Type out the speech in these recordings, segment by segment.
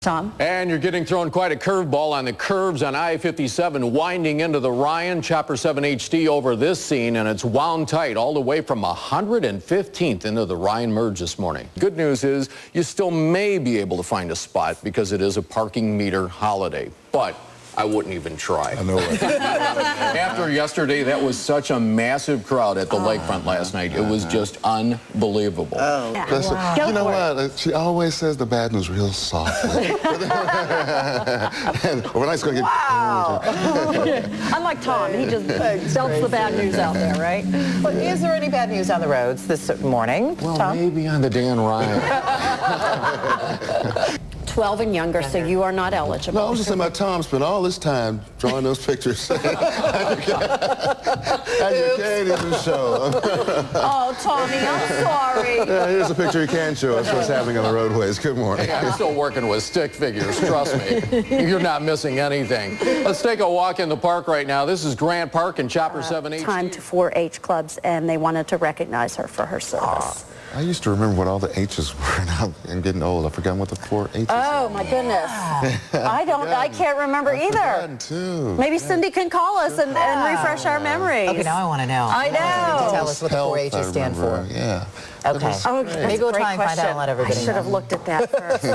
Tom? And you're getting thrown quite a curveball on the curves on I-57 winding into the Ryan. Chopper 7 HD over this scene, and it's wound tight all the way from 115th into the Ryan merge this morning. Good news is you still may be able to find a spot because it is a parking meter holiday, but I wouldn't even try. I know it. After yesterday, that was such a massive crowd at the lakefront last night. It was just unbelievable. Oh, wow. You know what? She always says the bad news real softly. And overnight's going to get... Wow. Unlike Tom, he just dumps the bad news out there, right? Well, is there any bad news on the roads this morning, Well, Tom? maybe on the Dan Ryan. 12 and younger, so you are not eligible. No, I was just saying about Tom spent all this time drawing those pictures. And you can't even show them. Oh, Tommy, I'm sorry. Yeah, here's a picture you can show us what's happening on the roadways. Good morning. Hey, I'm still working with stick figures, trust me. You're not missing anything. Let's take a walk in the park right now. This is Grant Park and Chopper 7 HD. Time to 4-H clubs, and they wanted to recognize her for her service. I used to remember what all the H's were. Now I'm getting old. I've forgotten what the 4 H's Oh, my goodness. I can't remember either. Too. Maybe Cindy can call us and refresh our memories. Okay, now I want to know. I know. Tell us what the 4 H's stand for. Yeah. Okay. Maybe we'll try and find out and let everybody I should have looked at that first.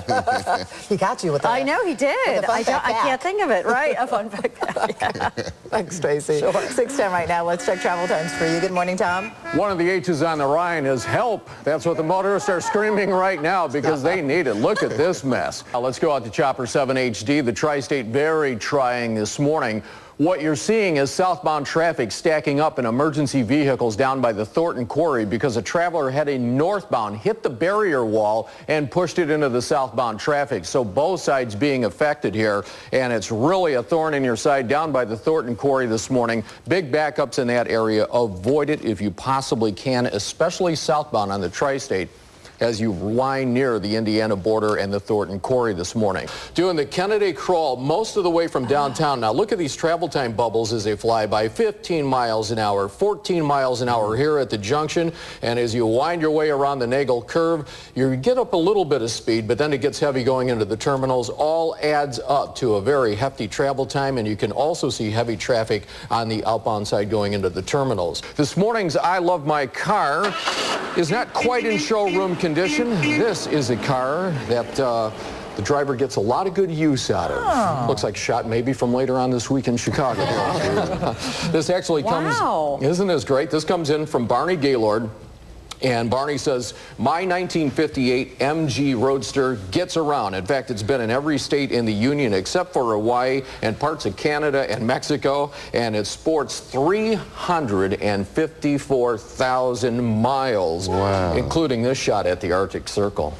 He got you with that. I know he did. I can't think of it, right? A fun fact. Yeah. Thanks, Tracy. Sure. 6:10 right now. Let's check travel times for you. Good morning, Tom. One of the H's on the Ryan is help. That's what the motorists are screaming right now because they need it. Look at this mess. Now let's go out to Chopper 7 HD. The Tri-State very trying this morning. What you're seeing is southbound traffic stacking up in emergency vehicles down by the Thornton Quarry because a traveler heading northbound hit the barrier wall and pushed it into the southbound traffic. So both sides being affected here, and it's really a thorn in your side down by the Thornton Quarry this morning. Big backups in that area. Avoid it if you possibly can, especially southbound on the Tri-State, as you wind near the Indiana border and the Thornton Quarry this morning. Doing the Kennedy crawl most of the way from downtown. Now look at these travel time bubbles as they fly by. 15 miles an hour, 14 miles an hour here at the junction. And as you wind your way around the Nagel curve, you get up a little bit of speed, but then it gets heavy going into the terminals. All adds up to a very hefty travel time, and you can also see heavy traffic on the outbound side going into the terminals. This morning's I Love My Car is not quite in showroom condition. This is a car that the driver gets a lot of good use out of. Oh. Looks like shot maybe from later on this week in Chicago. This actually comes, isn't this great? This comes in from Barney Gaylord. And Barney says, my 1958 MG Roadster gets around. In fact, it's been in every state in the Union except for Hawaii and parts of Canada and Mexico. And it sports 354,000 miles, including this shot at the Arctic Circle.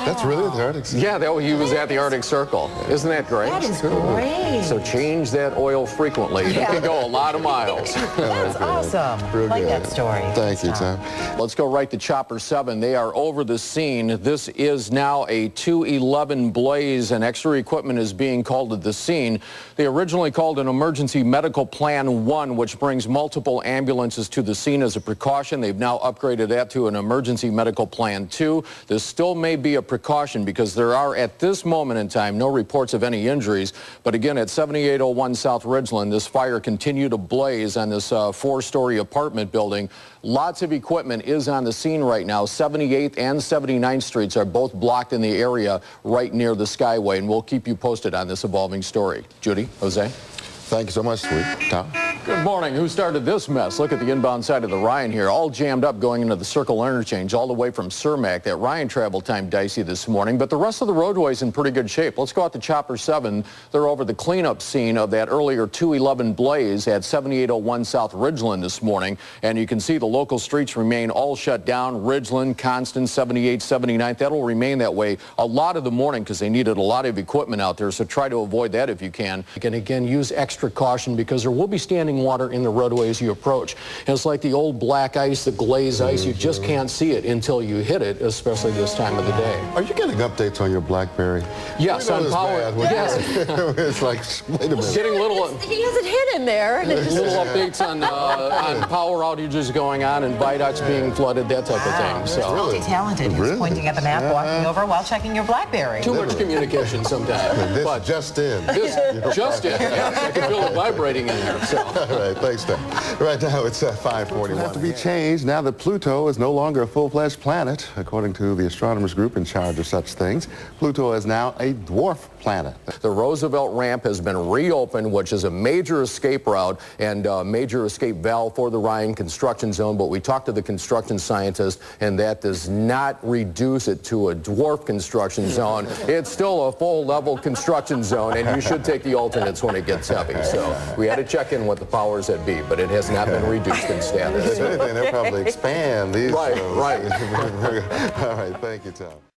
That's really the Arctic Circle? Yeah, he was at the Arctic Circle. Isn't that great? That is great. So change that oil frequently. You can go a lot of miles. That's awesome. Real Like good. that story. Thank you, Tom. Let's go right to Chopper 7. They are over the scene. This is now a 211 blaze, and extra equipment is being called to the scene. They originally called an emergency medical plan 1, which brings multiple ambulances to the scene as a precaution. They've now upgraded that to an emergency medical plan 2. This still may be a precaution because there are, at this moment in time, no reports of any injuries. But again, at 7801 South Ridgeland, this fire continued to blaze on this 4-story apartment building. Lots of equipment is on the scene right now. 78th and 79th Streets are both blocked in the area right near the Skyway, and we'll keep you posted on this evolving story. Judy, Jose? Thank you so much, sweet Tom. Good morning. Who started this mess? Look at the inbound side of the Ryan here, all jammed up going into the Circle Interchange all the way from Cermak. That Ryan travel time dicey this morning, but the rest of the roadway's in pretty good shape. Let's go out to Chopper 7. They're over the cleanup scene of that earlier 211 blaze at 7801 South Ridgeland this morning, and you can see the local streets remain all shut down. Ridgeland, Constant, 78, 79th. That'll remain that way a lot of the morning because they needed a lot of equipment out there, so try to avoid that if you can. And again, use extra caution because there will be standing standing water in the roadway as you approach. And it's like the old black ice, the glazed ice. You just can't see it until you hit it, especially this time of the day. Are you getting updates on your BlackBerry? Yes, on power. Yes. It's like, wait a minute. Getting little He has it hidden there. And it just, little updates on power outages going on and viaducts being flooded, that type of thing. So Multi-talented. He was pointing at the map, walking over while checking your BlackBerry. too much communication sometimes. This But just in. this just in. Yes, I can feel it vibrating in there. So. All right, thanks, Tom. Right now it's 5:41. Have to be changed now that Pluto is no longer a full-fledged planet. According to the astronomers group in charge of such things, Pluto is now a dwarf planet. The Roosevelt Ramp has been reopened, which is a major escape route and a major escape valve for the Ryan construction zone. But we talked to the construction scientist, and that does not reduce it to a dwarf construction zone. It's still a full-level construction zone, and you should take the alternates when it gets heavy. So we had to check in with the powers that be, but it has not been reduced in status. If anything, they'll probably expand these. Right. All right, thank you, Tom.